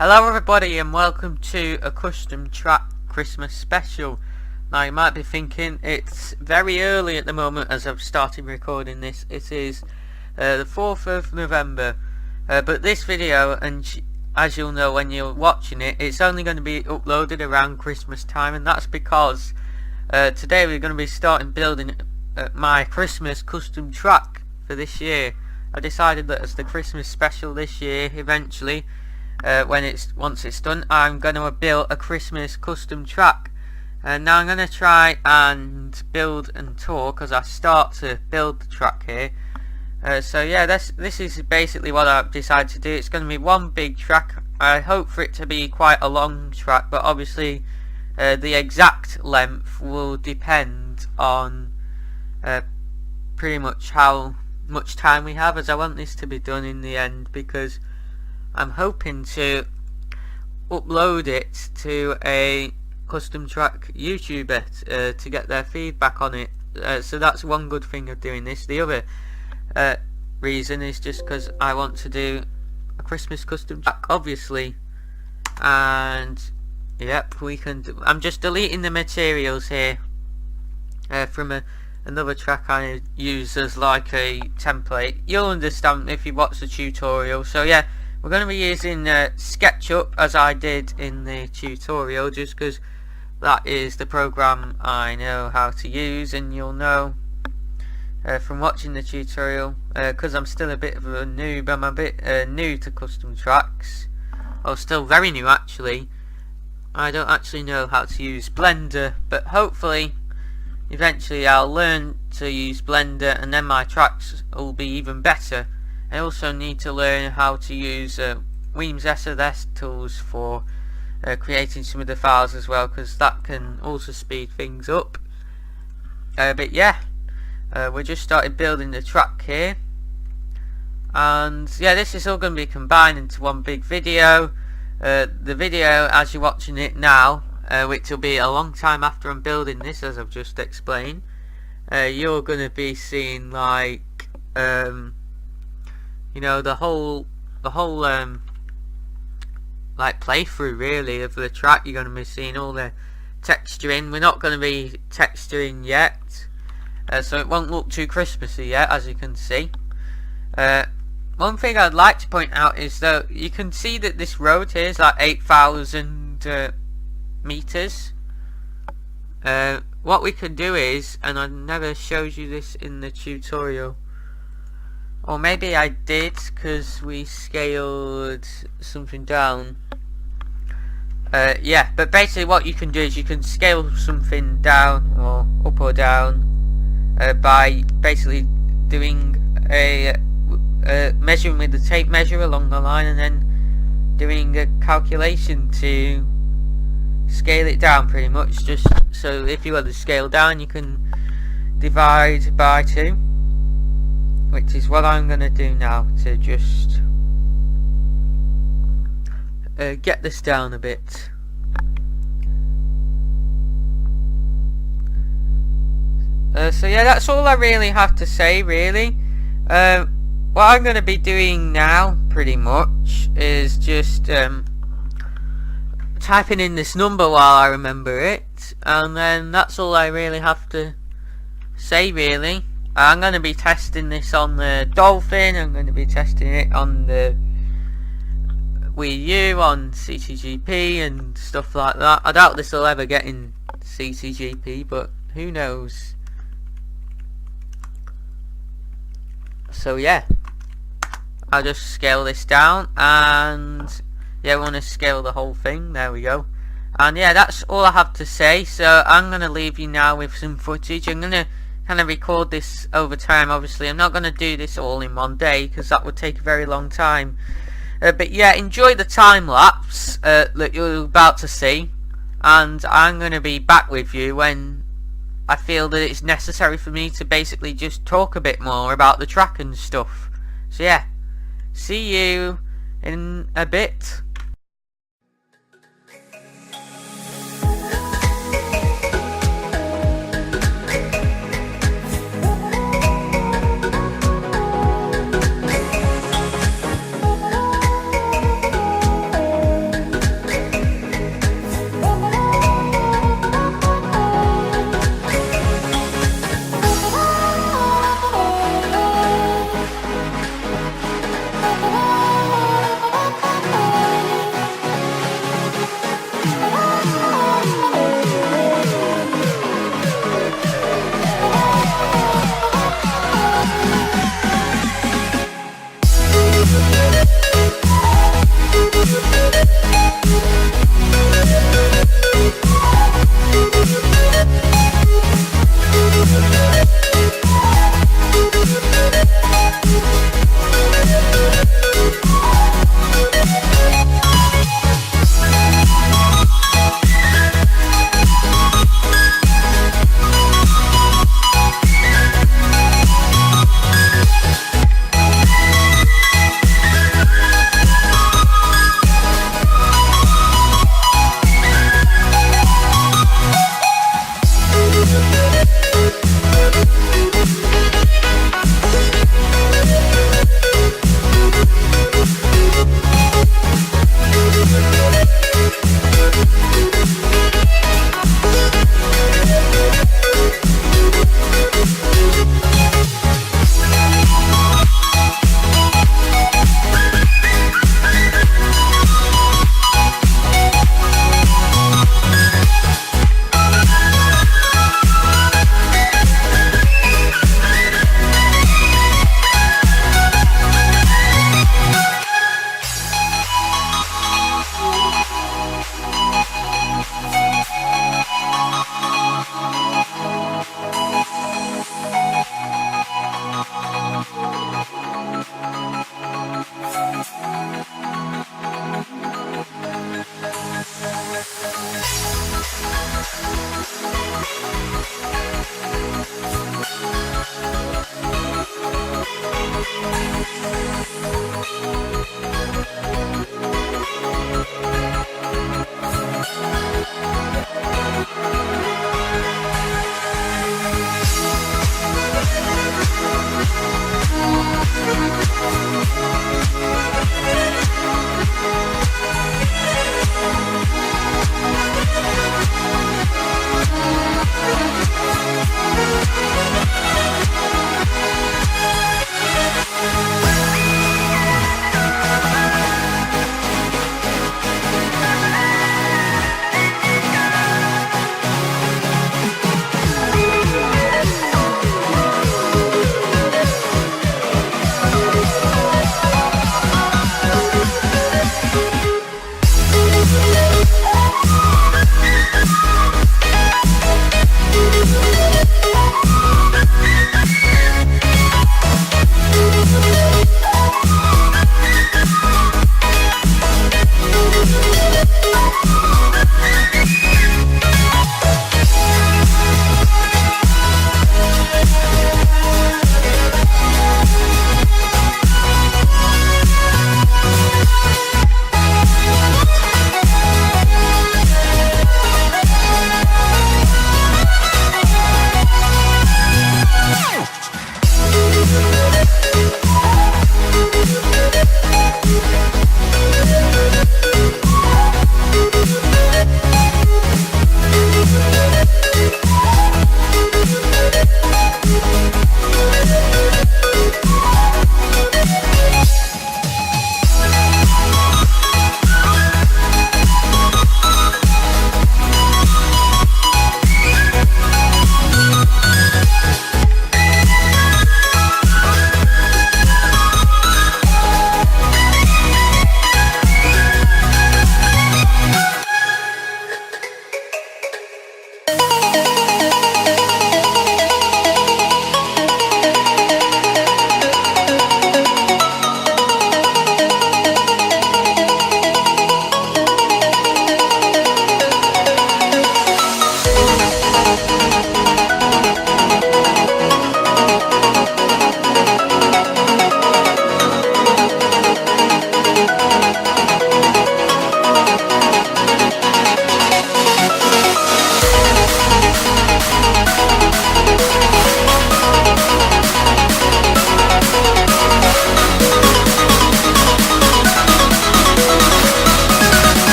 Hello everybody and welcome to a custom track Christmas special. Now you might be thinking it's very early at the moment as I've started recording this. It is the 4th of November, but this video, and as you'll know when you're watching it, it's only going to be uploaded around Christmas time, and that's because today we're going to be starting building my Christmas custom track for this year. I decided that as the Christmas special this year, eventually, once it's done, I'm going to build a Christmas custom track. And now I'm going to try and build and talk as I start to build the track here. So yeah, this is basically what I've decided to do. It's going to be one big track. I hope for it to be quite a long track, but obviously the exact length will depend on pretty much how much time we have, as I want this to be done in the end, because I'm hoping to upload it to a custom track YouTuber to get their feedback on it. So that's one good thing of doing this. The other reason is just because I want to do a Christmas custom track, obviously. And yep, we can I'm just deleting the materials here from another track I use as like a template. You'll understand if you watch the tutorial. So yeah, we're going to be using SketchUp as I did in the tutorial, just because that is the program I know how to use, and you'll know from watching the tutorial, because I'm still a bit of a noob. I'm a bit new to custom tracks, or still very new actually. I don't actually know how to use Blender, but hopefully eventually I'll learn to use Blender and then my tracks will be even better. I also need to learn how to use Weems SLS tools for creating some of the files as well, because that can also speed things up. But yeah, we just started building the track here, and yeah, this is all going to be combined into one big video. The video as you're watching it now, which will be a long time after I'm building this, as I've just explained, you're going to be seeing like you know, the whole like playthrough really of the track. You're going to be seeing all the texturing. We're not going to be texturing yet, so it won't look too Christmassy yet, as you can see. One thing I'd like to point out is that you can see that this road here is like 8,000 meters. What we can do is, and I never showed you this in the tutorial, or maybe I did because we scaled something down. Yeah, but basically what you can do is you can scale something down or up or down by basically doing a measuring with the tape measure along the line, and then doing a calculation to scale it down pretty much. Just so if you want to scale down, you can divide by 2, which is what I'm going to do now to just get this down a bit. So yeah, that's all I really have to say really. What I'm going to be doing now pretty much is just typing in this number while I remember it, and then that's all I really have to say really. I'm going to be testing this on the Dolphin, I'm going to be testing it on the Wii U, on CCGP and stuff like that. I doubt this will ever get in CCGP, but who knows. So yeah, I'll just scale this down, and yeah, we want to scale the whole thing. There we go. And yeah, that's all I have to say. So I'm going to leave you now with some footage. I'm going to kind of record this over time. Obviously I'm not going to do this all in one day, because that would take a very long time. But yeah, enjoy the time lapse that you're about to see, and I'm going to be back with you when I feel that it's necessary for me to basically just talk a bit more about the track and stuff. So yeah, see you in a bit.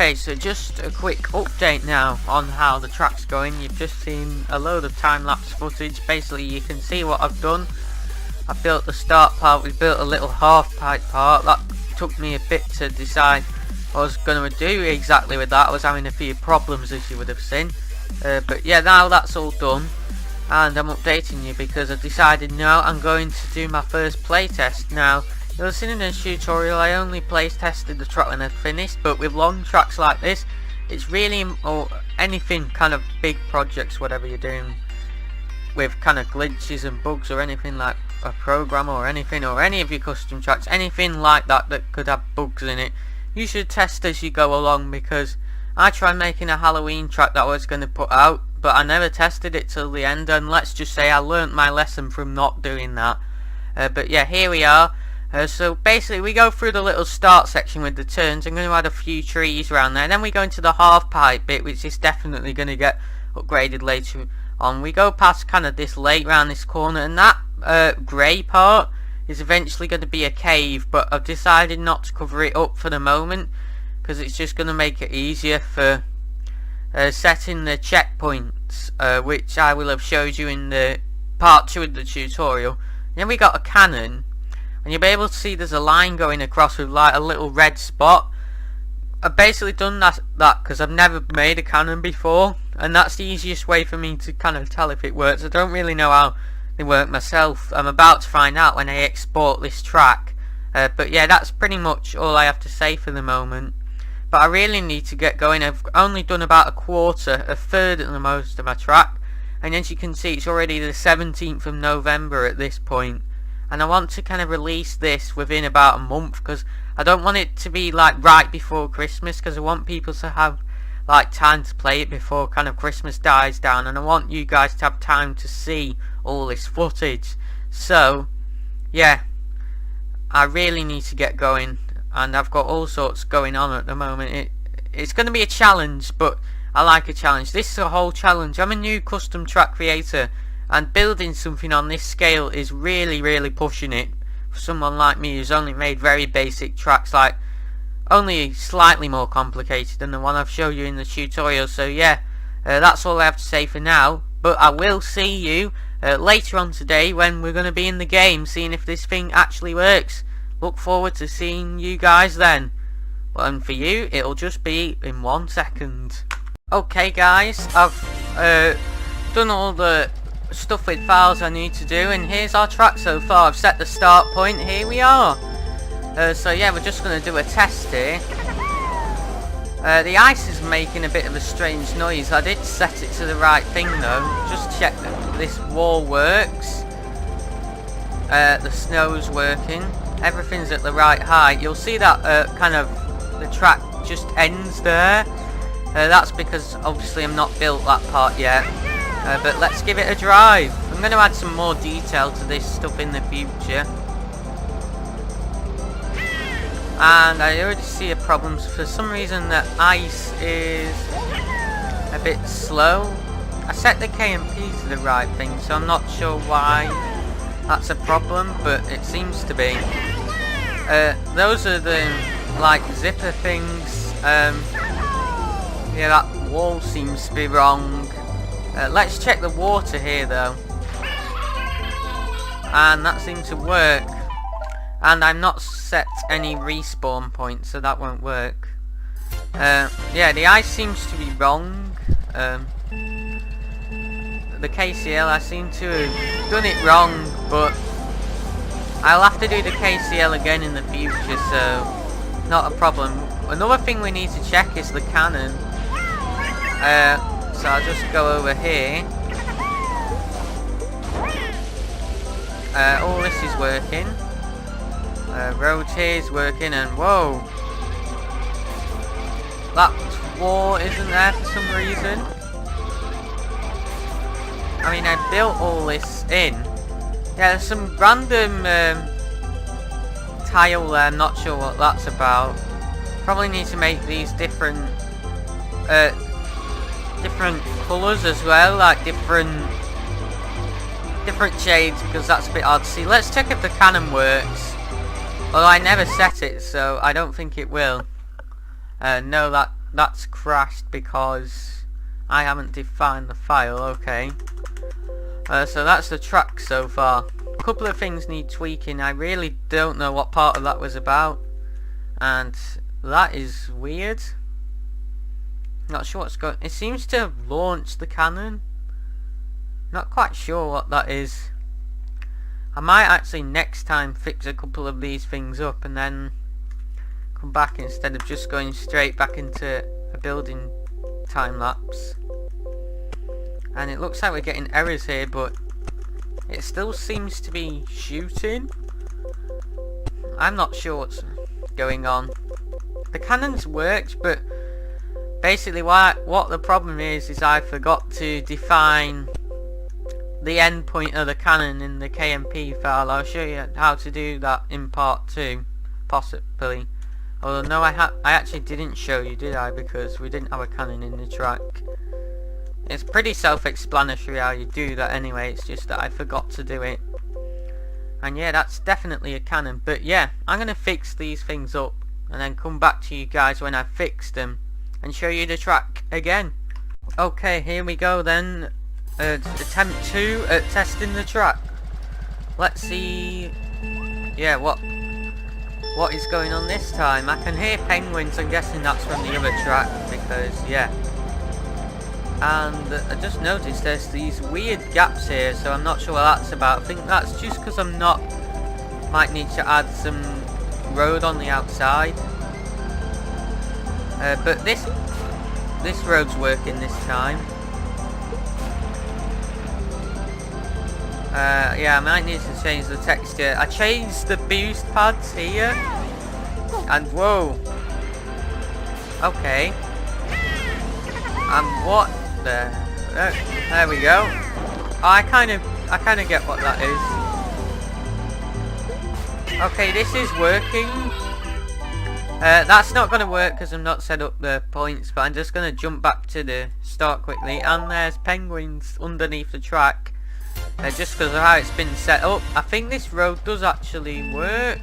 Okay, so just a quick update now on how the track's going. You've just seen a load of time-lapse footage. Basically, you can see what I've done. I built the start part, we built a little half-pipe part. That took me a bit to decide what I was going to do exactly with that. I was having a few problems, as you would have seen. But yeah, now that's all done. And I'm updating you because I decided now I'm going to do my first playtest. Now, you'll see in this tutorial I only tested the track when I finished, but with long tracks like this, it's really, or anything kind of big projects, whatever you're doing, with kind of glitches and bugs or anything like a program or anything, or any of your custom tracks, anything like that that could have bugs in it, you should test as you go along, because I tried making a Halloween track that I was going to put out, but I never tested it till the end, and let's just say I learnt my lesson from not doing that. But yeah, here we are. So basically we go through the little start section with the turns. I'm going to add a few trees around there, and then we go into the half pipe bit, which is definitely going to get upgraded later on. We go past kind of this lake round this corner, and that grey part is eventually going to be a cave, but I've decided not to cover it up for the moment because it's just going to make it easier for setting the checkpoints, which I will have showed you in the part 2 of the tutorial. And then we got a cannon, and you'll be able to see there's a line going across with like a little red spot. I've basically done that because I've never made a cannon before, and that's the easiest way for me to kind of tell if it works. I don't really know how they work myself. I'm about to find out when I export this track. But yeah, that's pretty much all I have to say for the moment. But I really need to get going. I've only done about a third at the most of my track, and as you can see it's already the 17th of November at this point. And I want to kind of release this within about a month, because I don't want it to be like right before Christmas, because I want people to have like time to play it before kind of Christmas dies down, and I want you guys to have time to see all this footage. So yeah, I really need to get going, and I've got all sorts going on at the moment. It's going to be a challenge, but I like a challenge. This is a whole challenge. I'm a new custom track creator, and building something on this scale is really pushing it for someone like me who's only made very basic tracks, like only slightly more complicated than the one I've shown you in the tutorial. So yeah, that's all I have to say for now, but I will see you later on today when we're going to be in the game, seeing if this thing actually works. Look forward to seeing you guys then. Well, and for you it'll just be in 1 second. Okay guys, I've done all the stuff with files I need to do, and here's our track so far. I've set the start point, here we are. So yeah, we're just going to do a test here. The ice is making a bit of a strange noise. I did set it to the right thing though. Just check that this wall works. The snow's working. Everything's at the right height. You'll see that kind of the track just ends there. That's because obviously I'm not built that part yet. But let's give it a drive. I'm going to add some more detail to this stuff in the future. And I already see a problem. For some reason the ice is a bit slow. I set the K and P to the right thing, so I'm not sure why that's a problem, but it seems to be. Those are the like zipper things. Yeah, that wall seems to be wrong. Let's check the water here though, and that seems to work. And I'm not set any respawn points, so that won't work. Yeah, the ice seems to be wrong. The KCL, I seem to have done it wrong, but I'll have to do the KCL again in the future, so not a problem. Another thing we need to check is the cannon. So I'll just go over here. All this is working. Road here is working, and whoa, that wall isn't there for some reason. I mean, I built all this in. Yeah, there's some random tile there, I'm not sure what that's about. Probably need to make these different colours as well, like different shades, because that's a bit hard to see. Let's check if the cannon works. Although I never set it, so I don't think it will. No, that that's crashed because I haven't defined the file. Okay. So that's the track so far. A couple of things need tweaking. I really don't know what part of that was about, and that is weird. Not sure what's going. It seems to have launched the cannon. Not quite sure what that is. I might actually next time fix a couple of these things up and then come back instead of just going straight back into a building time lapse. And it looks like we're getting errors here, but it still seems to be shooting. I'm not sure what's going on. The cannons worked, but basically what the problem is I forgot to define the endpoint of the cannon in the KMP file. I'll show you how to do that in part 2, possibly. Although no, I actually didn't show you, did I? Because we didn't have a cannon in the track. It's pretty self-explanatory how you do that anyway, it's just that I forgot to do it. And yeah, that's definitely a cannon. But yeah, I'm going to fix these things up and then come back to you guys when I've fixed them and show you the track again. Okay, here we go then. Attempt 2 at testing the track. Let's see, yeah, what is going on this time. I can hear penguins. I'm guessing that's from the other track because, yeah. And I just noticed there's these weird gaps here, so I'm not sure what that's about. I think that's just because might need to add some road on the outside. But this road's working this time. Yeah, I might need to change the texture. I changed the boost pads here, and whoa. Okay. And what the? There we go. I kind of get what that is. Okay, this is working. That's not going to work because I'm not set up the points, but I'm just going to jump back to the start quickly. And there's penguins underneath the track. Just because of how it's been set up. I think this road does actually work.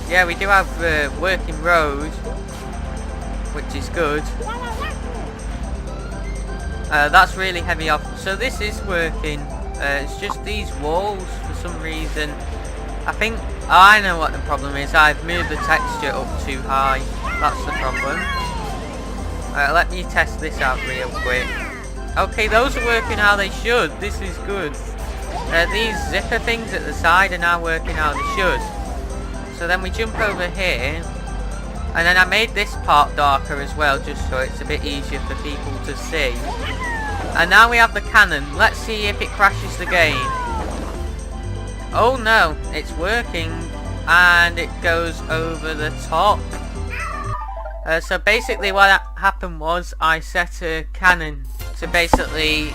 Yeah, we do have a working road, which is good. That's really heavy off. So this is working. It's just these walls for some reason. I think I know what the problem is. I've moved the texture up too high. That's the problem. Let me test this out real quick. Okay, those are working how they should. This is good. These zipper things at the side are now working how they should. So then we jump over here. And then I made this part darker as well, just so it's a bit easier for people to see. And now we have the cannon. Let's see if it crashes the game. Oh no, it's working. And it goes over the top. So basically what happened was I set a cannon to basically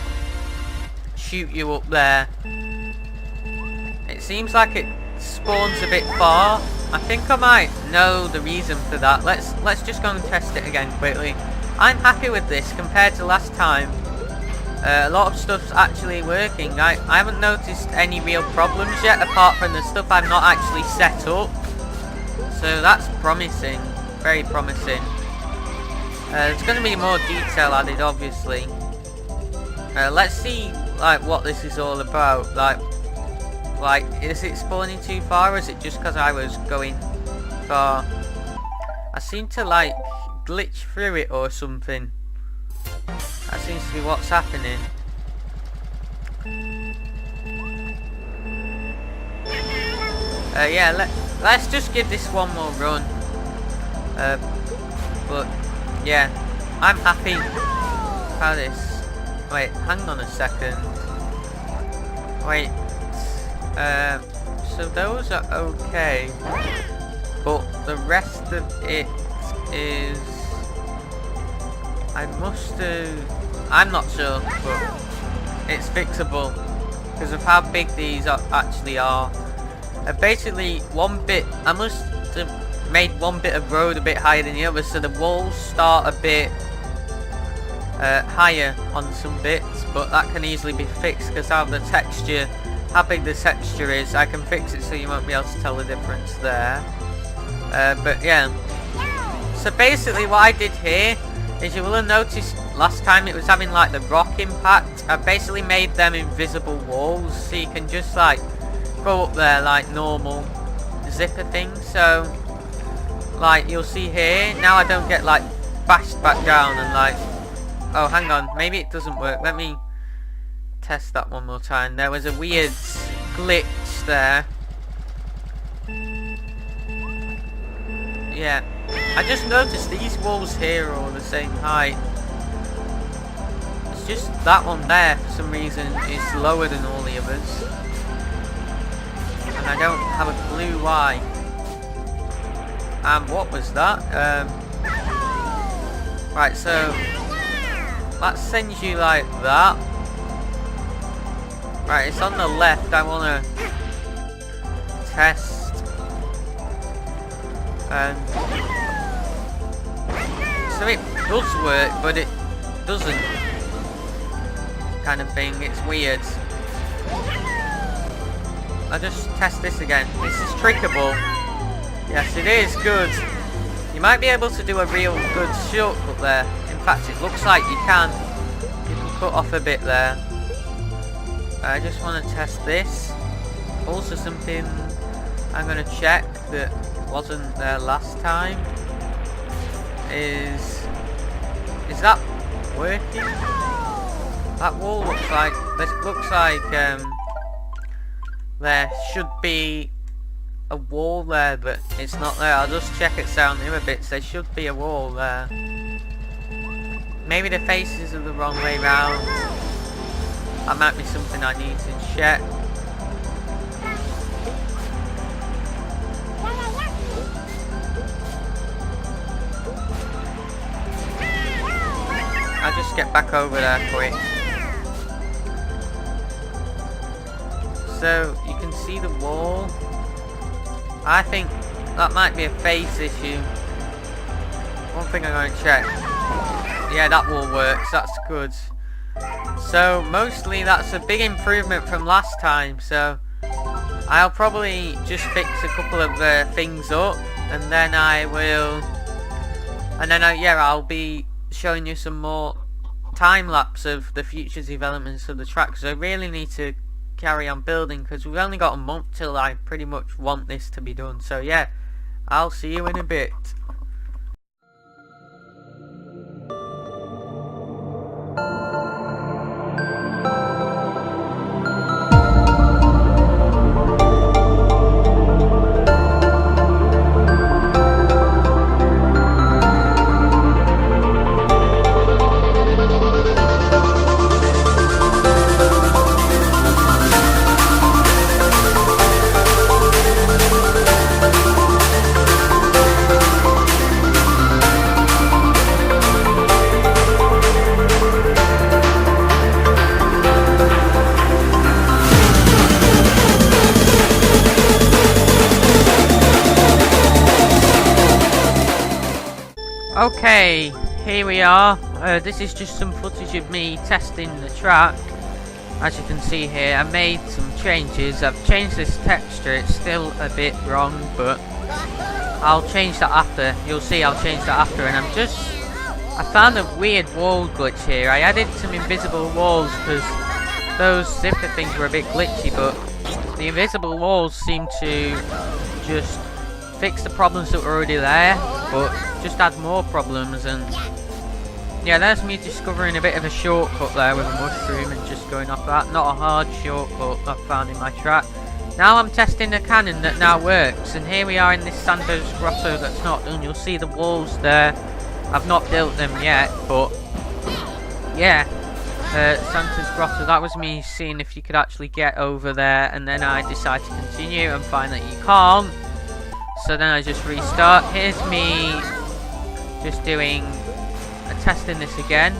shoot you up there. It seems like it spawns a bit far. I think I might know the reason for that. Let's just go and test it again quickly. I'm happy with this compared to last time. A lot of stuff's actually working. I haven't noticed any real problems yet apart from the stuff I've not actually set up. So that's promising. Very promising. There's going to be more detail added, obviously. Let's see, like, what this is all about. Like, is it spawning too far, or is it just because I was going far? I seem to, like, glitch through it or something. That seems to be what's happening. Yeah, let's just give this one more run. But yeah, I'm happy how this. Wait, hang on a second. Wait. So those are okay, but the rest of it is. I'm not sure, but it's fixable because of how big these actually are. Basically, I must have made one bit of road a bit higher than the other, so the walls start a bit higher on some bits, but that can easily be fixed because how the texture, how big the texture is. I can fix it so you won't be able to tell the difference there. But yeah. So basically what I did here is, you will have noticed last time it was having like the rock impact. I basically made them invisible walls, so you can just like go up there like normal zipper thing. So like you'll see here, now I don't get like bashed back down and like, oh hang on, maybe it doesn't work. Let me test that one more time. There was a weird glitch there. Yeah, I just noticed these walls here are all the same height. It's just that one there for some reason is lower than all the others, and I don't have a clue why. What was that? Right, so that sends you like that. Right, it's on the left. I wanna test. So it does work, but it doesn't, kind of thing. It's weird. I'll just test this again. This is trickable. Yes, it is good. You might be able to do a real good shortcut there. In fact, it looks like you can. You can cut off a bit there. I just want to test this. Also something I'm going to check that wasn't there last time is that working? That wall looks like, this looks like there should be a wall there, but it's not there. I'll just check it down the other bits. There should be a wall there. Maybe the faces are the wrong way round. That might be something I need to check. I'll just get back over there quick. So you can see the wall. I think that might be a face issue. One thing I'm going to check. Yeah, that wall works. That's good. So mostly that's a big improvement from last time. So I'll probably just fix a couple of things up, and then I will, and then I'll be showing you some more time lapse of the future developments of the track, because I really need to carry on building, because we've only got a month till I pretty much want this to be done. So yeah, I'll see you in a bit. Okay, here we are. This is just some footage of me testing the track. As you can see here, I made some changes. I've changed this texture. It's still a bit wrong, but I'll change that after. You'll see I'll change that after. And I found a weird wall glitch here. I added some invisible walls because those zipper things were a bit glitchy, but the invisible walls seem to just fix the problems that were already there, but just add more problems. And yeah, there's me discovering a bit of a shortcut there with a mushroom and just going off that. Not a hard shortcut I've found in my track. Now I'm testing the cannon that now works, and here we are in this Santa's Grotto that's not done. You'll see the walls there. I've not built them yet, but yeah, Santa's Grotto, that was me seeing if you could actually get over there, and then I decided to continue and find that you can't. So then I just restart. Here's me just testing this again,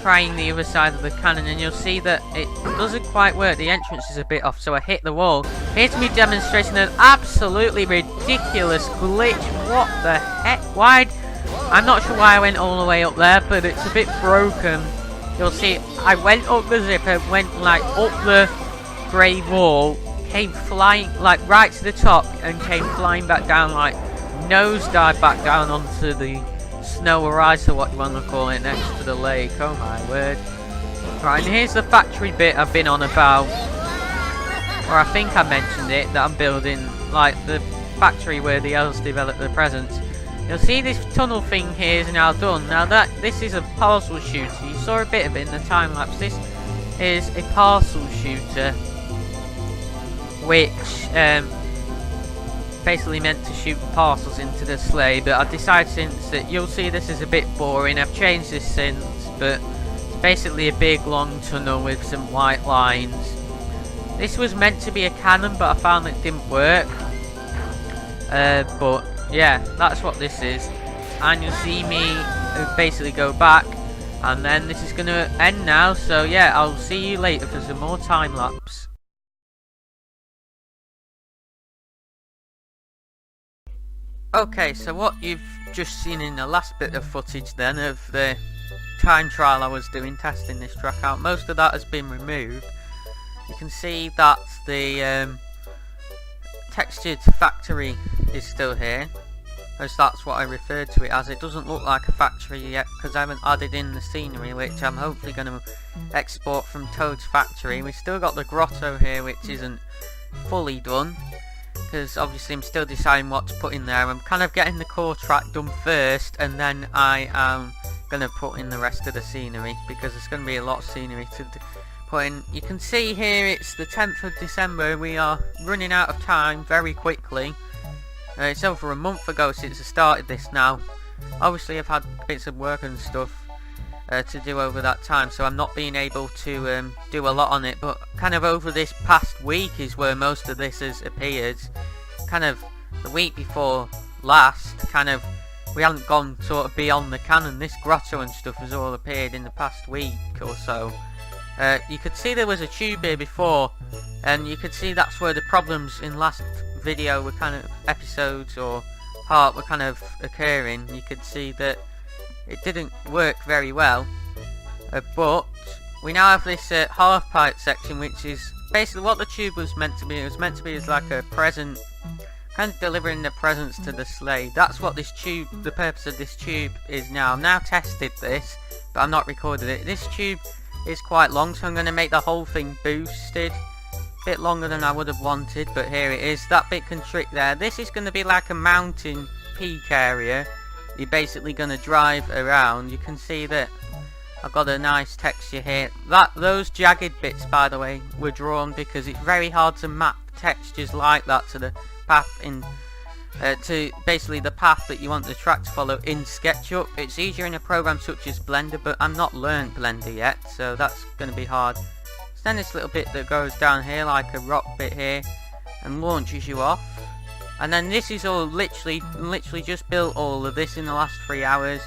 trying the other side of the cannon, and you'll see that it doesn't quite work. The entrance is a bit off, so I hit the wall. Here's me demonstrating an absolutely ridiculous glitch. What the heck? Why? I'm not sure why I went all the way up there, but it's a bit broken. You'll see I went up the zipper, went like up the grey wall, came flying, like right to the top, and came flying back down, like nosedive back down onto the snow or ice, or what you want to call it, next to the lake. Oh my word. Right, and here's the factory bit I've been on about, or I think I mentioned it, that I'm building, like the factory where the elves develop their presents. You'll see this tunnel thing here is now done. Now this is a parcel shooter. You saw a bit of it in the time lapse. This is a parcel shooter, which basically meant to shoot parcels into the sleigh. But I've decided since that you'll see this is a bit boring. I've changed this since, but it's basically a big long tunnel with some white lines. This was meant to be a cannon, but I found it didn't work. But yeah, that's what this is. And you'll see me basically go back, and then this is going to end now. So yeah, I'll see you later for some more time lapse. Okay, so what you've just seen in the last bit of footage then of the time trial I was doing, testing this track out, most of that has been removed. You can see that the textured factory is still here, as that's what I referred to it as. It doesn't look like a factory yet because I haven't added in the scenery, which I'm hopefully going to export from Toad's factory. We've still got the grotto here, which isn't fully done, because obviously I'm still deciding what to put in there. I'm kind of getting the core track done first, and then I am going to put in the rest of the scenery, because there's going to be a lot of scenery to put in. You can see here it's the 10th of December. We are running out of time very quickly. It's over a month ago since I started this now. Obviously I've had bits of work and stuff to do over that time, so I'm not being able to do a lot on it, but kind of over this past week is where most of this has appeared. Kind of the week before last, kind of we haven't gone sort of beyond the canon. This grotto and stuff has all appeared in the past week or so. You could see there was a tube here before, and you could see that's where the problems in last video were kind of episodes or part were kind of occurring. You could see that it didn't work very well, but we now have this half pipe section, which is basically what the tube was meant to be. It was meant to be as like a present, kind of delivering the presents to the sleigh. That's what this tube, the purpose of this tube is now. I've now tested this, but I've not recorded it. This tube is quite long, so I'm going to make the whole thing boosted. Bit longer than I would have wanted, but here it is. That bit can trick there. This is going to be like a mountain peak area. You're basically going to drive around. You can see that I've got a nice texture here. Those jagged bits, by the way, were drawn because it's very hard to map textures like that to the path in to basically the path that you want the track to follow in SketchUp. It's easier in a program such as Blender, but I'm not learned Blender yet, so that's going to be hard. So then this little bit that goes down here like a rock bit here and launches you off. And then this is all literally just built all of this in the last 3 hours.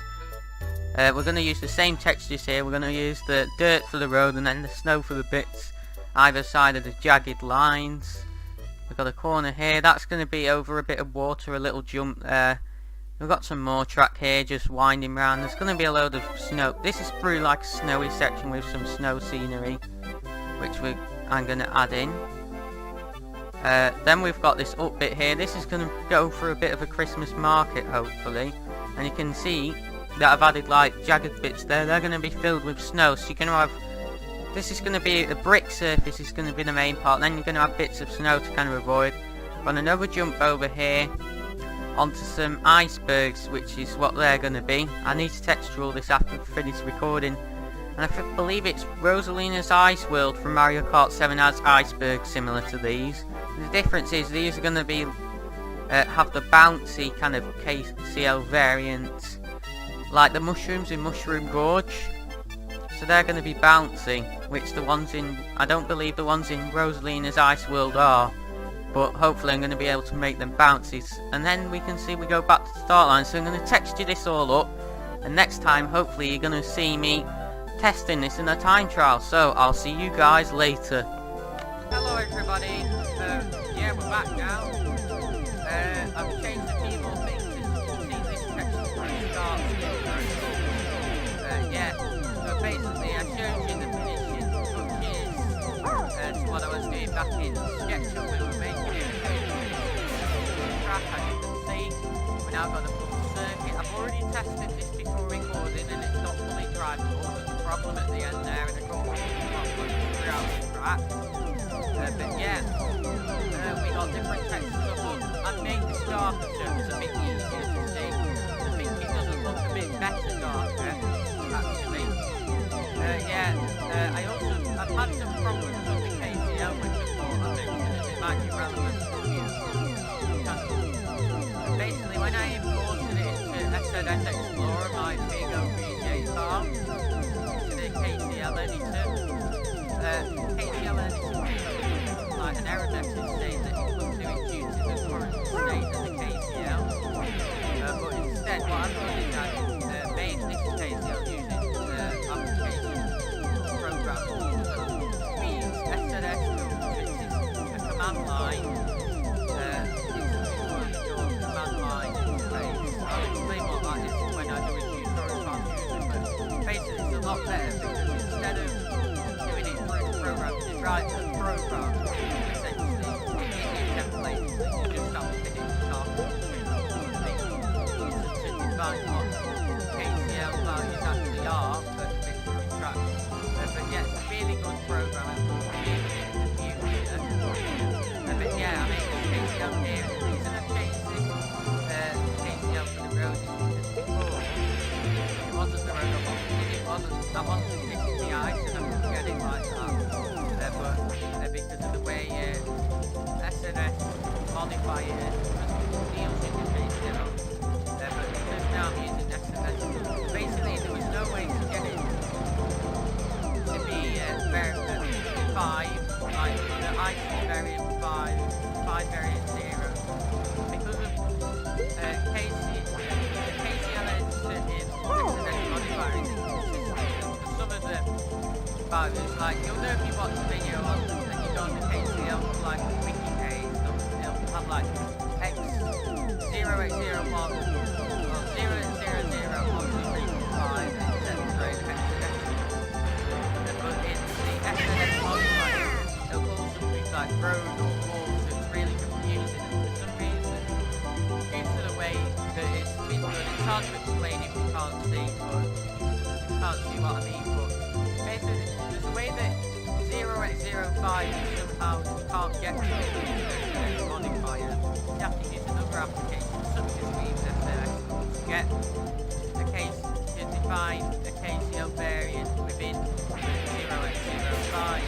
We're going to use the same textures here. We're going to use the dirt for the road and then the snow for the bits either side of the jagged lines. We've got a corner here. That's going to be over a bit of water, a little jump there. We've got some more track here just winding round. There's going to be a load of snow. This is through like a snowy section with some snow scenery, which I'm going to add in. Then we've got this up bit here. This is going to go for a bit of a Christmas market, hopefully. And you can see that I've added like jagged bits there. They're going to be filled with snow. So you're going to have... This is going to be... A brick surface is going to be the main part. Then you're going to have bits of snow to kind of avoid. Got another jump over here onto some icebergs, which is what they're going to be. I need to texture all this after I finish recording. And I believe it's Rosalina's Ice World from Mario Kart 7 has icebergs similar to these. The difference is these are going to be have the bouncy kind of KCL variant, like the mushrooms in Mushroom Gorge. So they're going to be bouncy, which the ones in, I don't believe the ones in Rosalina's Ice World are. But hopefully I'm going to be able to make them bouncies. And then we can see we go back to the start line. So I'm going to texture this all up. And next time, hopefully you're going to see me testing this in a time trial. So I'll see you guys later. Hello everybody. Yeah, we're back now. I've changed a few more things. See this texture from the start. Yeah. So basically I showed you the finishing touches to what I was doing back in SketchUp we were making it track, as you can see. We now got a full circuit. I've already tested this before recording and it's not fully drivable. There's a problem at the end there and a couple of things not going throughout the track. But yeah, we got different textures up. I've made this darker so it's a bit easier to see. I think it doesn't look a bit better darker, actually. I've had some problems with the KCL, which I thought I mentioned, and it might be relevant to the channel. Basically, when I imported it into SNS Explorer, my big OBJ file, into the KCL editor, KCL editor will like an error message saying that it couldn't do it due to the current state of the KCL. But instead, what I've done is I've made this KCL using application program. Command line, it's your command line interface. I'll explain what that is when I do a tutorial on using, but basically it's a lot better because instead of doing it through the program to write the program, essentially it gives you templates that you just have to hit start to define what KCL values actually are for the track. But yeah, it's a really good program and but yeah, I mean, KCL here, the reason I've changed this KCL for the road is because before, it wasn't the road I wanted, I wanted this to be ice and I couldn't get it like that, but because of the way SNS modifier deals with the KCL, but because now I'm using SNS, basically there was no way to get it to be 5, like the ice variant 5 variant 0, because of KCL editor in SNS modifier is inconsistent. For some of the values, like you'll know if you watch a video on and you go on the KCL like wiki page, it'll have like X0x01 or 0x001235 etc. But in the SNS modifier, it'll call something like road or walk, so it's really confusing. And for some reason, due to the way that it's been done, it's hard to explain if you can't see, but you can't see what I mean. But basically, there's a way that 0x05 somehow you can't get to it with the modifier. You have to use another application, such as FSNS, to get the case to define a KCL variant within the 0x05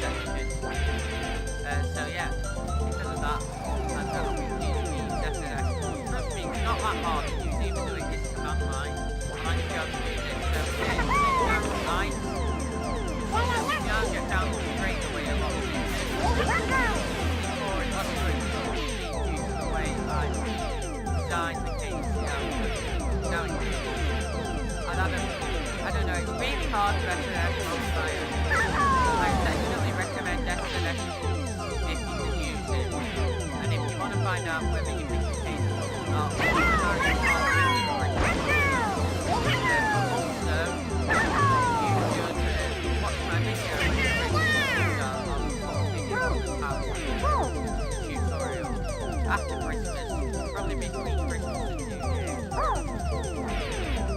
section. So yeah, because of that, I've got to use the FSNS. Trust me, it's not that hard to use, even though it is command line. I like to be able to use it, so yeah, you can down to 9. You can't get down to straight away a lot easier. Before it was going to be due to the way I designed the KCL. Now it's and I don't know, it's really hard to FSNS modifier. I definitely recommend FSNS if you can use it. And if you want to find out whether you think it's feasible or not, also, you should watch my video tutorial after Christmas, probably between Christmas and New Year.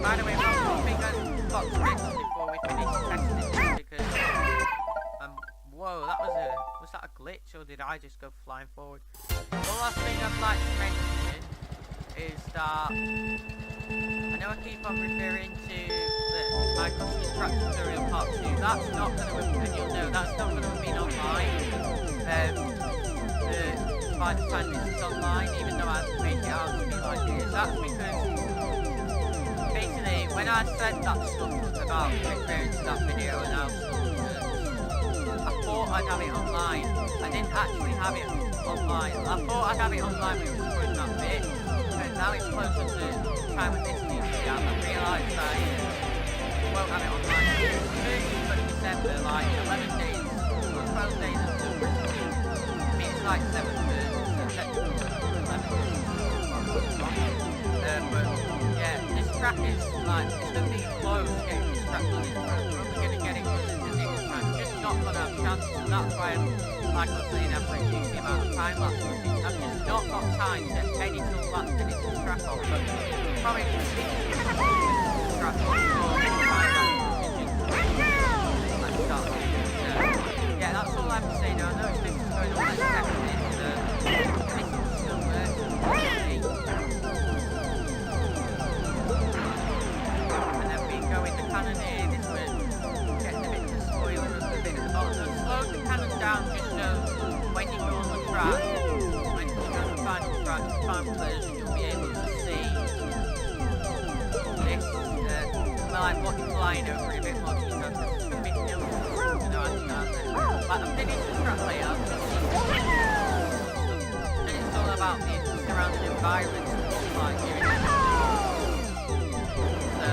By the way, one more thing I've got to mention before we finish testing, because whoa, was that a glitch or did I just go flying forward? The last thing I'd like to mention is that I know I keep on referring to my custom track tutorial part 2. That's not going to, and you'll know, that's not going to have been online by the time this is online, even though I've made it out to be like it is. That's because basically when I said that stuff about referring to that video and how I thought I'd have it online. I didn't actually have it online. I thought I'd have it online when it was supposed that bit, but now it's closer to the time when this needs to be out. I realised I won't have it online. It's 30th of December, like 11 days, or 12 days until Christmas. I mean, it's like 7th, so technically 11 days. But yeah, this track is like, it's going to be close getting this track done in time. We're only going to get it done in the time, just not not going to have chances, and that's why like I was saying, I'm reducing the amount of time lapse footage. I've just not got time to edit all that finish the track on, but probably just the track on for time lapse footage. Let's start yeah, that's all I have to say now. I know it's been going on like 10 minutes, this is still working. And then we go into cannoneer, this one getting a bit of the spoiler of the bit at the bottom. So slow the cannon down just so when you go on the track, when you go on the final track, the final version, you'll be able to see this, like what you're flying over in a bit more detail. It's going to be hills, you know, like I've finished the track layout, and it's all about the surrounding environment and what like doing it. So,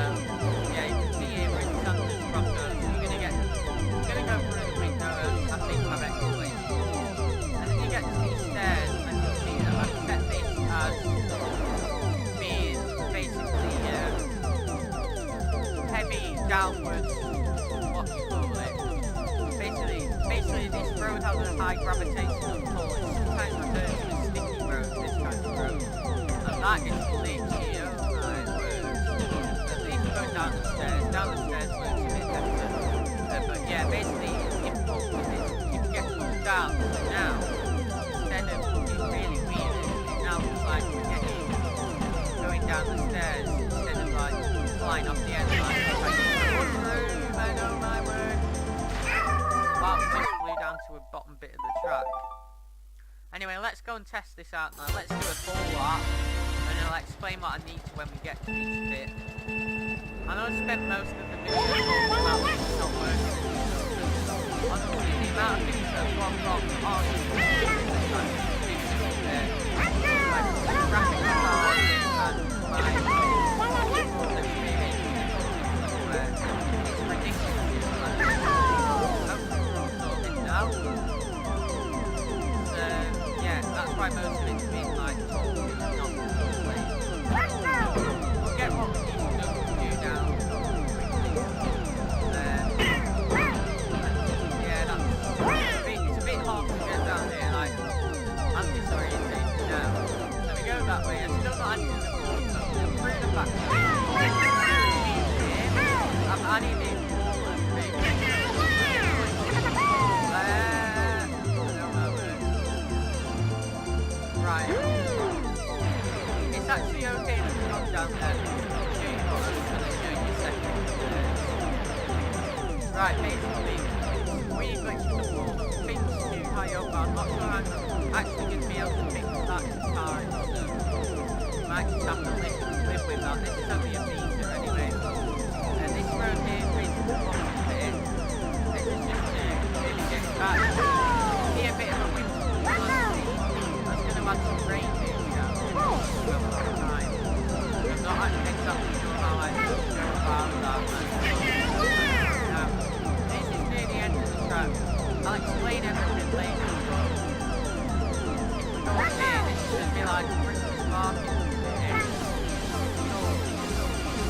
yeah, you can see here we're in Santa's Grotto, so you're going to go through the window, I think I've explained. And then you get to these stairs, and you'll see that I've set this as being basically heavy downwards, what you call it. Basically this road has a high gravitational pull. It's sometimes referred to as sticky road, this kind of road. And that is literally, oh my word. At least going down the stairs works a bit better. But yeah, basically you can get pulled down, but now, instead of looking really weird, it now looks like we're going down the stairs instead of like flying off the end like room, I know my word. Wow, we just flew down to a bottom bit of the track. Anyway, let's go and test this out now. Let's do a full lap, and I'll explain what I need to when we get to each bit. I know I spent most of the video talking about things not working. Honestly, the amount of things that have gone wrong are just like graphic cards and my experience somewhere. It's ridiculous. Now. So, yeah, that's why most of it's been like talking and not playing. We'll get what we need to do now quickly. Yeah, it's a bit hard to get down here, like, I'm disorientated now. So we go that way, I'm still not adding the ball, so I'm through the back. I'm adding it all of me. Right. It's actually okay that we've gone down there because we're doing what I was going to do in a second. Right, basically, we glitched the wall. The thing's too high up. I'm not sure I'm actually going to be able to fix that in time, so we might just have to live with that. This is only a meter anyway. And this road here is basically the bottom bit. This is just really get back. Be a bit of a wind. Had some rain here, you know, for a long time. I'm not actually exactly sure how I feel about that. This is near the end of the track. I'll explain everything later, but if we go up here, this is going to be like a Christmas market here.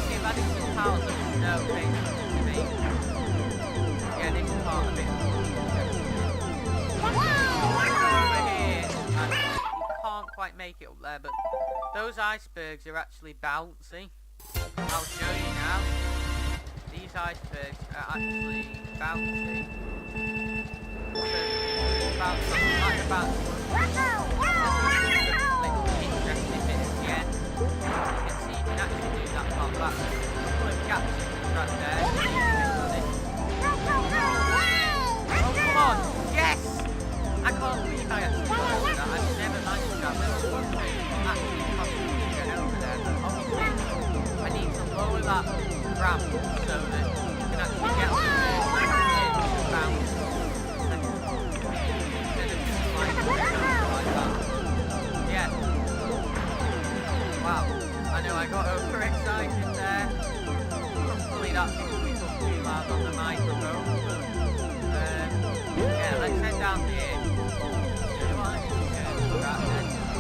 See, I've added some tiles of snow basically to me. Yeah, this is part of it. Over here, can't quite make it up there, but those icebergs are actually bouncy. I'll show you now. These icebergs are actually bouncy. So, about something like about little interesting bit at the end. You can see you can actually do that part back. There's a couple of gaps in the track there. Oh, come on! Yes! I can't believe I actually got that. I've never managed that. There was one thing actually possible to get over there, but obviously I need to lower that ramp so that you can actually get on the bounce instead of just like that. Yeah. Wow. I know I got overexcited there. Hopefully that didn't pick up too loud on the microphone, but yeah, let's head down here.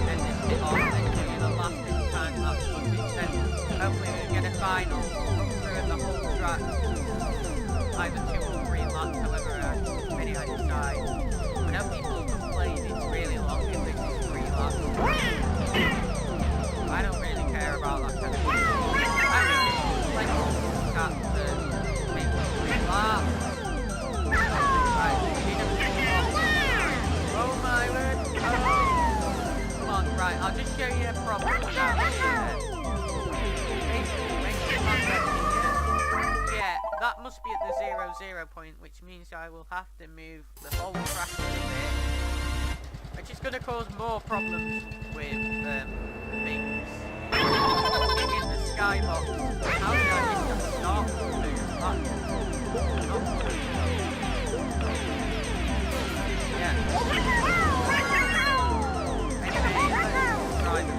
Then this bit off, then do the last time lapse footage, then hopefully we get a final run through of the whole track, either 2 or 3 laps, however many I decide. I know people complain it's really long if this is 3 laps. I don't really care about that kind of thing. I think it's plenty to cut the maybe 3 laps. Right, oh my word! Oh. Come on, right, I'll just show you a problem down here. Yeah, that must be at the 0-0 point, which means I will have to move the whole track a bit, which is going to cause more problems with things in the skybox. How did I miss the start move? Yeah. Anyway, let's try the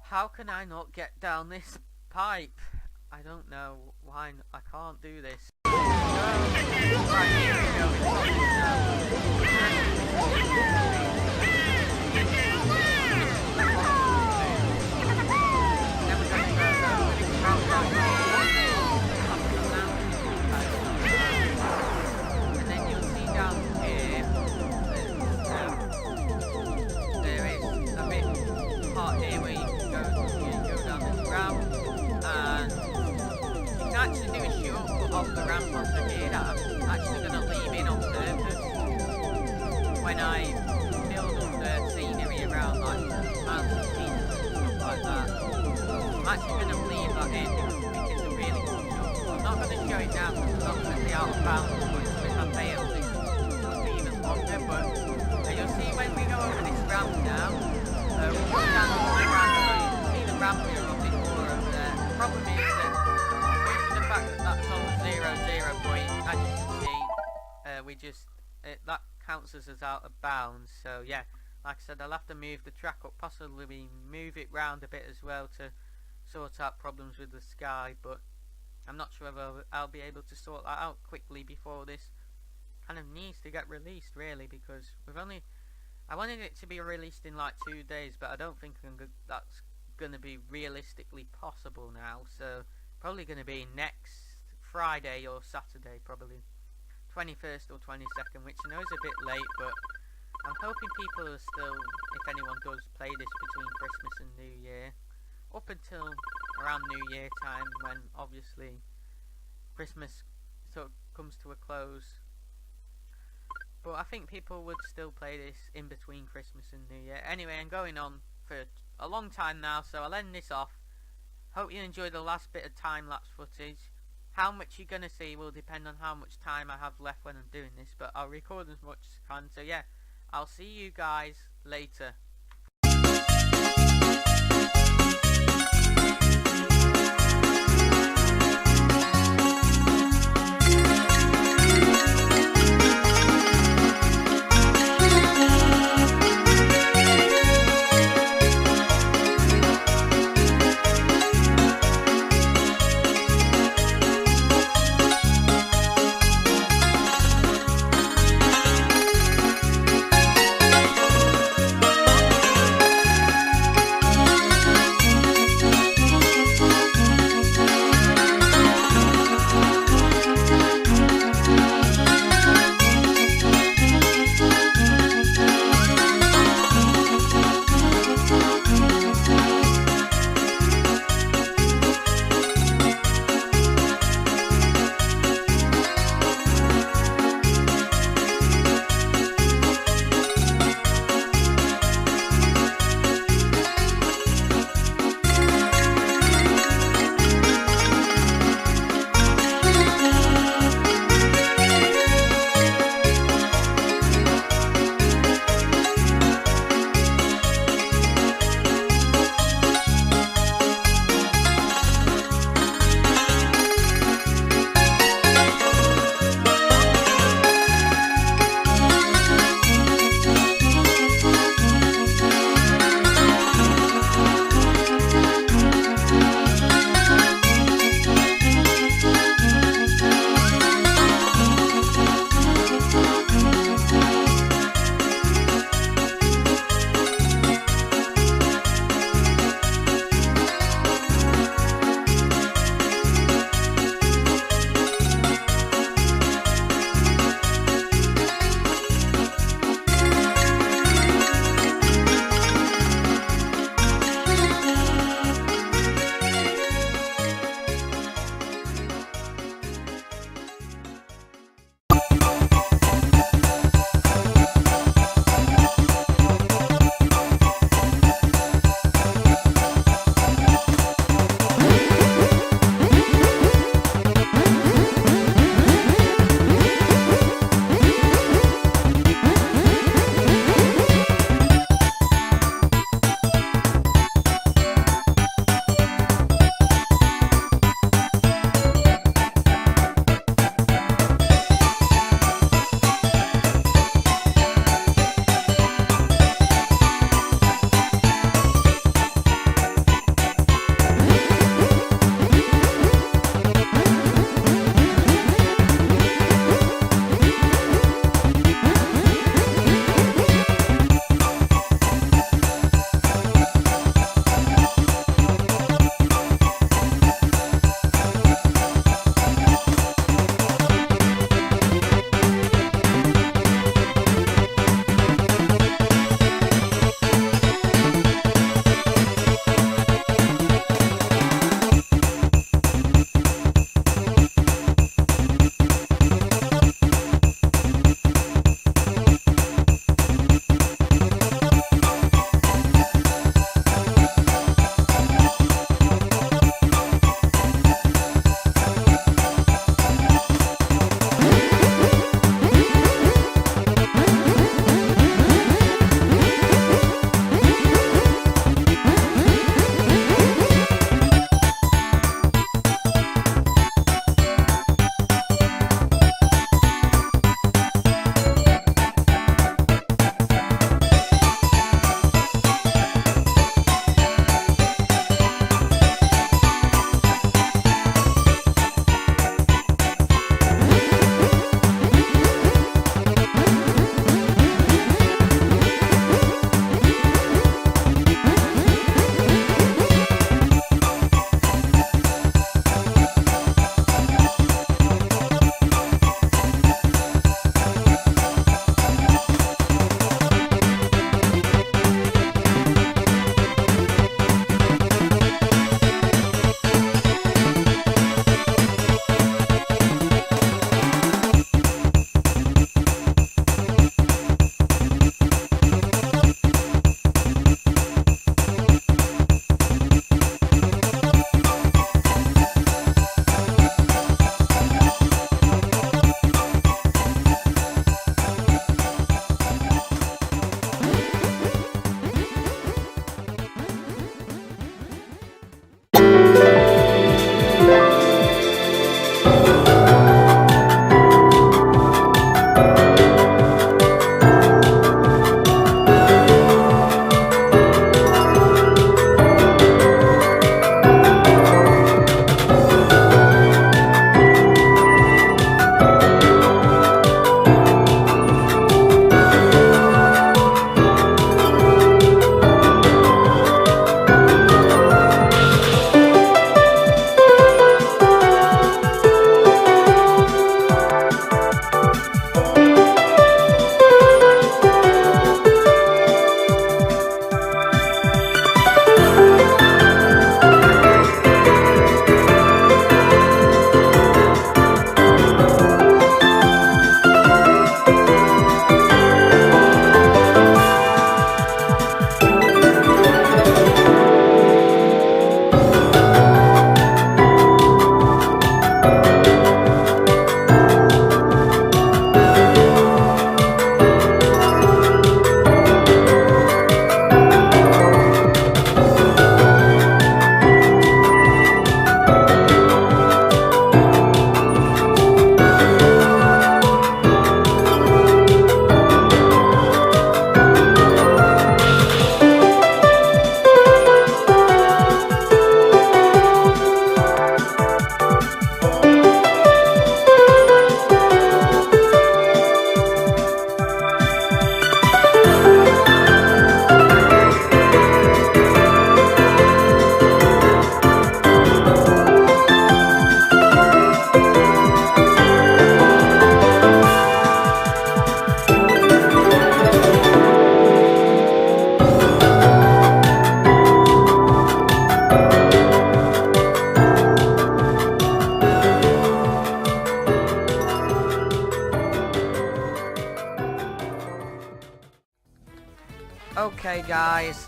How can I not get down this pipe? I don't know why I can't do this. No. Right, here we go. And then you'll see down here there is a bit part here where you can go down this ramp, and you can actually do a shortcut off the ramp onto here that I'm actually going to leave in on purpose when I build up the scenery around, like mountain peaks and stuff like that. I'm actually going to leave that in because it's a really cool shortcut. I'm not going to show it now because I'm not going to be out of bounds, but if I fail it will be even longer, but you'll see when we go over this ramp now, we'll go down the ramp, see the ramp we were up before over there. The problem is that due to the fact that that's on the 0-0 point, as you can see, that counts as out of bounds. So yeah, like I said, I'll have to move the track up, possibly move it round a bit as well to sort out problems with the sky, but I'm not sure whether I'll be able to sort that out quickly before this kind of needs to get released, really, because I wanted it to be released in like 2 days, but I don't think that's going to be realistically possible now, so probably going to be next Friday or Saturday, probably 21st or 22nd, which I know is a bit late, but I'm hoping people are still, if anyone does play this between Christmas and New Year, up until around New Year time, when obviously Christmas sort of comes to a close. But I think people would still play this in between Christmas and New Year. Anyway, I'm going on for a long time now, so I'll end this off. Hope you enjoyed the last bit of time-lapse footage. How much you're going to see will depend on how much time I have left when I'm doing this, but I'll record as much as I can. So yeah, I'll see you guys later. Okay guys,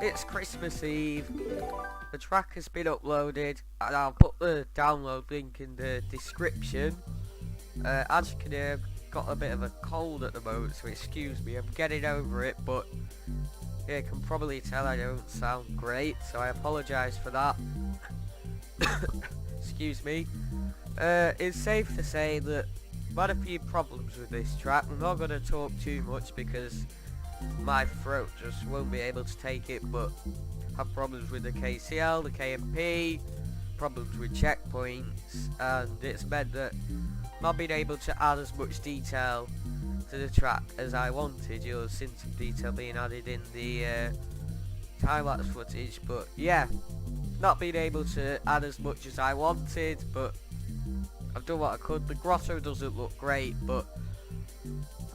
it's Christmas Eve. The track has been uploaded and I'll put the download link in the description. As you can hear, I've got a bit of a cold at the moment, so excuse me, I'm getting over it, but yeah, you can probably tell I don't sound great, so I apologise for that. Excuse me. It's safe to say that I've had a few problems with this track. I'm not going to talk too much because my throat just won't be able to take it, but have problems with the KCL, the KMP, problems with checkpoints, and it's meant that not being able to add as much detail to the track as I wanted. You'll have seen some detail being added in the time-lapse footage, but yeah, not being able to add as much as I wanted, but I've done what I could. The Grotto doesn't look great, but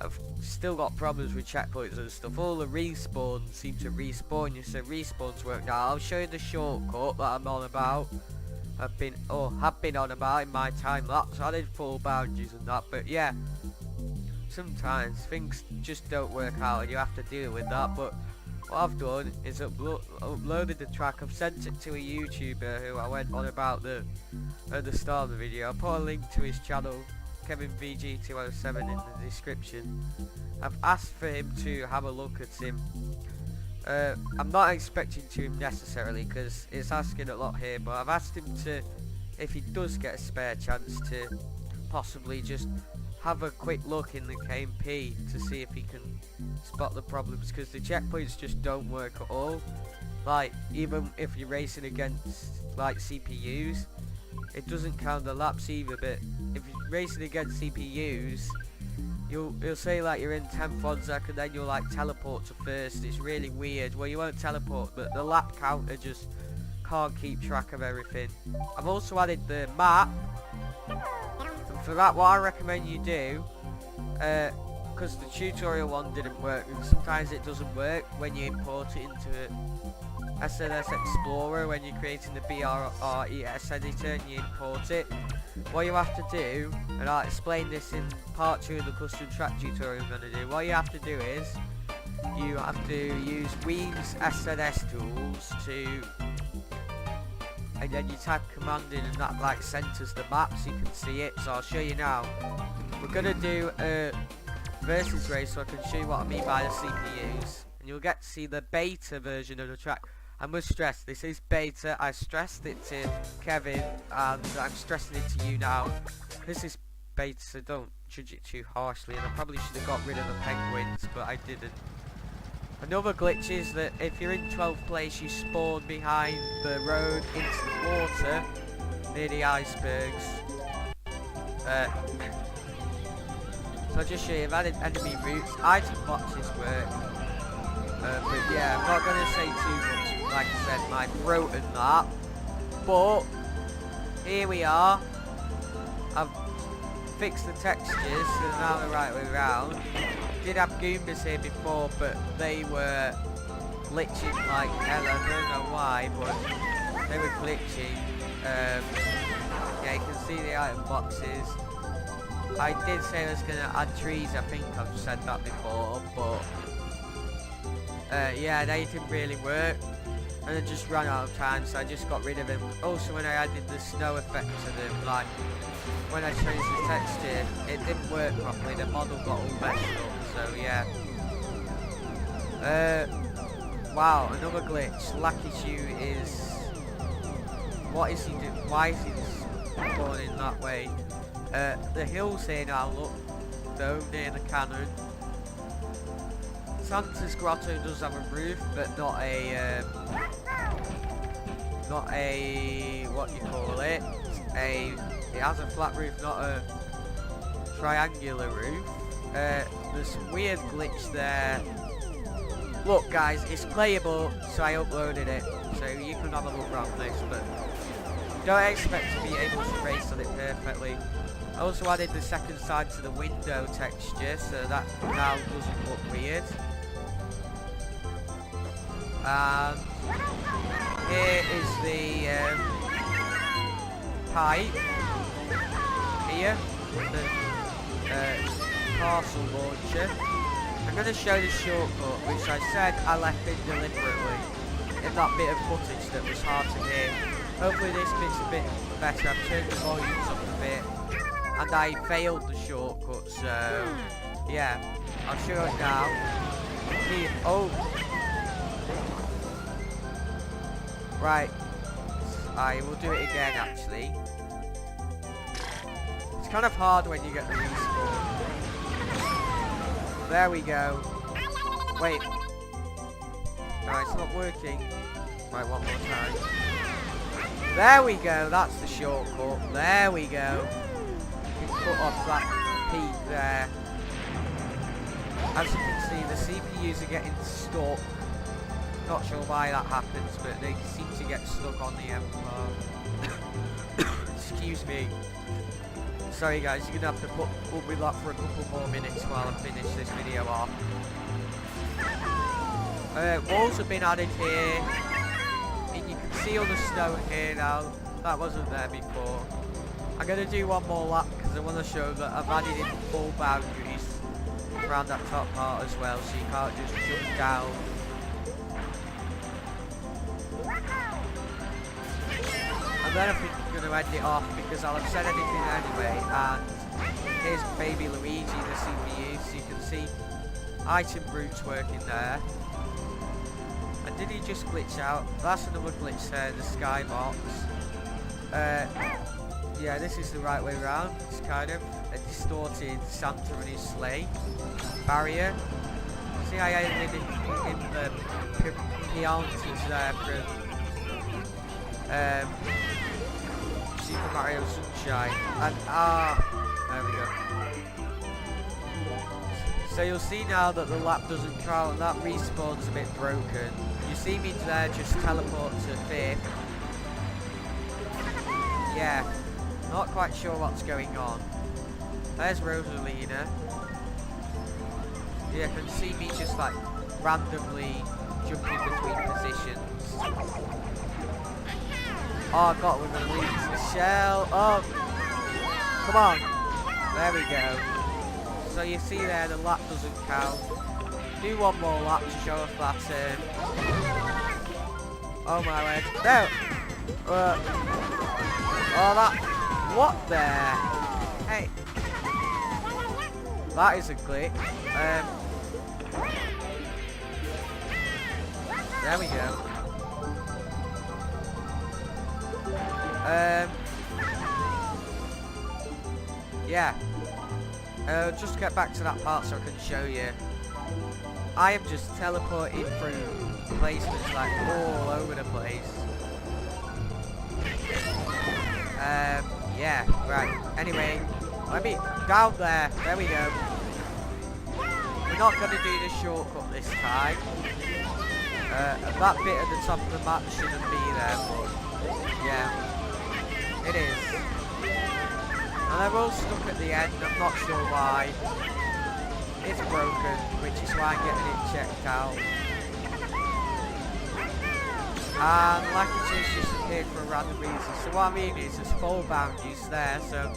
I've still got problems with checkpoints and stuff. All the respawns seem to respawn you, so respawns work now. I'll show you the shortcut that I'm on about. Have been on about in my time lapse. I did full boundaries and that, but yeah, sometimes things just don't work out and you have to deal with that. But what I've done is uploaded the track. I've sent it to a YouTuber who I went on about at the start of the video. I'll put a link to his channel, KevinVG207, in the description. I've asked for him to have a look at him. I'm not expecting to him necessarily because it's asking a lot here, but I've asked him to, if he does get a spare chance, to possibly just have a quick look in the KMP to see if he can spot the problems, because the checkpoints just don't work at all. Like, even if you're racing against like CPUs, it doesn't count the laps either. But if you're racing against CPUs, you'll say like you're in 10th on second, then you'll like teleport to first. It's really weird. Well, you won't teleport, but the lap counter just can't keep track of everything. I've also added the map, and for that, what I recommend you do, because the tutorial one didn't work, and sometimes it doesn't work when you import it into SNS Explorer when you're creating the BRRES editor and you import it. What you have to do, and I'll explain this in part 2 of the custom track tutorial I'm going to do, what you have to do is you have to use Wii's SNS tools to, and then you type command in and that like centers the map so you can see it. So I'll show you now. We're going to do a versus race so I can show you what I mean by the CPUs, and you'll get to see the beta version of the track. I must stress, this is beta. I stressed it to Kevin and I'm stressing it to you now. This is beta, so don't judge it too harshly, and I probably should have got rid of the penguins, but I didn't. Another glitch is that if you're in 12th place, you spawn behind the road into the water near the icebergs. So I'll just show you, I've added enemy routes, item boxes work. But yeah, I'm not going to say too much, like I said, my throat and that. But here we are. I've fixed the textures, so now the right way around. Did have Goombas here before, but they were glitching like hell. I don't know why, but they were glitching. Yeah, you can see the item boxes. I did say I was going to add trees, I think I've said that before, but yeah, they didn't really work, and I just ran out of time, so I just got rid of them. Also, when I added the snow effect to them, like when I changed the texture, it didn't work properly. The model got all messed up, so yeah. Wow, another glitch. Lakichu is, what is he doing? Why is he just spawning that way? The hills here now look though near the cannon. Santa's Grotto does have a roof, but not a what you call it. It has a flat roof, not a triangular roof. There's some weird glitch there. Look, guys, it's playable, so I uploaded it, so you can have a look around this, but don't expect to be able to race on it perfectly. I also added the second side to the window texture, so that now doesn't look weird. And here is the pipe here, the parcel launcher. I'm going to show the shortcut, which I said I left in deliberately, in that bit of footage that was hard to hear. Hopefully this bit's a bit better. I've turned the volumes up a bit, and I failed the shortcut, so yeah, I'll show it now. Oh, right, I will do it again actually. It's kind of hard when you get the respawn. There we go. Wait. No, it's not working. Right, one more time. There we go, that's the shortcut. There we go. You can cut off that peak there. As you can see, the CPUs are getting stuck. Not sure why that happens, but they seem to get stuck on the M-part. Excuse me. Sorry guys, you're going to have to put up with that for a couple more minutes while I finish this video off. Walls have been added here. And you can see all the snow here now. That wasn't there before. I'm going to do one more lap because I want to show that I've added in full boundaries around that top part as well, so you can't just jump down. And then I think I'm going to end it off because I'll have said anything anyway. And here's baby Luigi, the CPU, so you can see item brutes working there. And did he just glitch out? That's another glitch there, the skybox. Yeah, this is the right way around. It's kind of a distorted Santa and his sleigh barrier. See, I added in the Piantas there from Super Mario Sunshine. And there we go. So you'll see now that the lap doesn't count and that respawn's a bit broken. You see me there just teleport to 5th. Yeah, not quite sure what's going on. There's Rosalina. Yeah, you can see me just like randomly jumping between positions. Oh, I got with a release the shell. Oh, come on. There we go. So you see there, the lap doesn't count. Do one more lap to show off that. Oh my word. No! Oh, that. What there? Hey. That is a glitch. There we go. Yeah. Just get back to that part so I can show you. I am just teleporting through placements like all over the place. Yeah, right. Anyway, let me down there. There we go. We're not going to do the shortcut this time. That bit at the top of the map shouldn't be there, but yeah, it is. And they're all stuck at the end, I'm not sure why. It's broken, which is why I'm getting it checked out. And like it's just appeared for a random reason. So what I mean is there's full boundaries there, so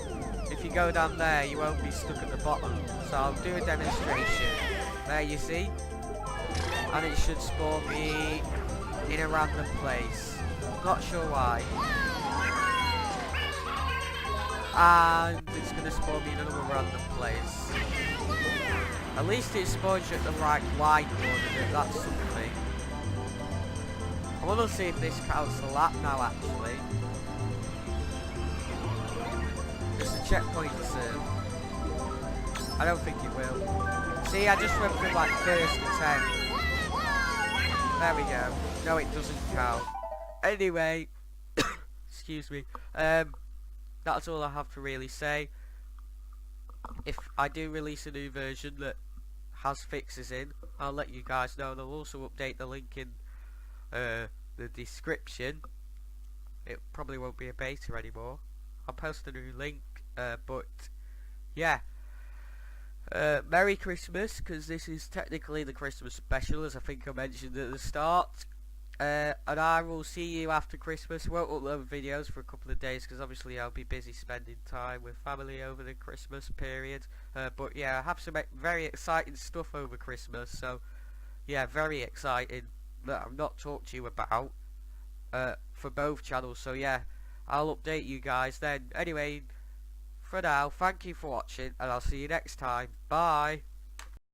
if you go down there you won't be stuck at the bottom. So I'll do a demonstration. There you see? And it should spawn me in a random place. Not sure why. And it's going to spawn me in another random place. At least it spawns you at the right line coordinate, that's something. I want to see if this counts the lap now actually. It's a checkpoint soon. I don't think it will. See, I just went from like 1st to 10th. There we go. No, it doesn't count. Anyway, excuse me. That's all I have to really say. If I do release a new version that has fixes in, I'll let you guys know, and I'll also update the link in the description. It probably won't be a beta anymore. I'll post a new link, but yeah. Merry Christmas, because this is technically the Christmas special, as I think I mentioned at the start. And I will see you after Christmas. Won't upload videos for a couple of days because obviously I'll be busy spending time with family over the Christmas period. But yeah, I have some very exciting stuff over Christmas. So yeah, very exciting that I've not talked to you about for both channels. So yeah, I'll update you guys then. Anyway, for now, thank you for watching and I'll see you next time. Bye.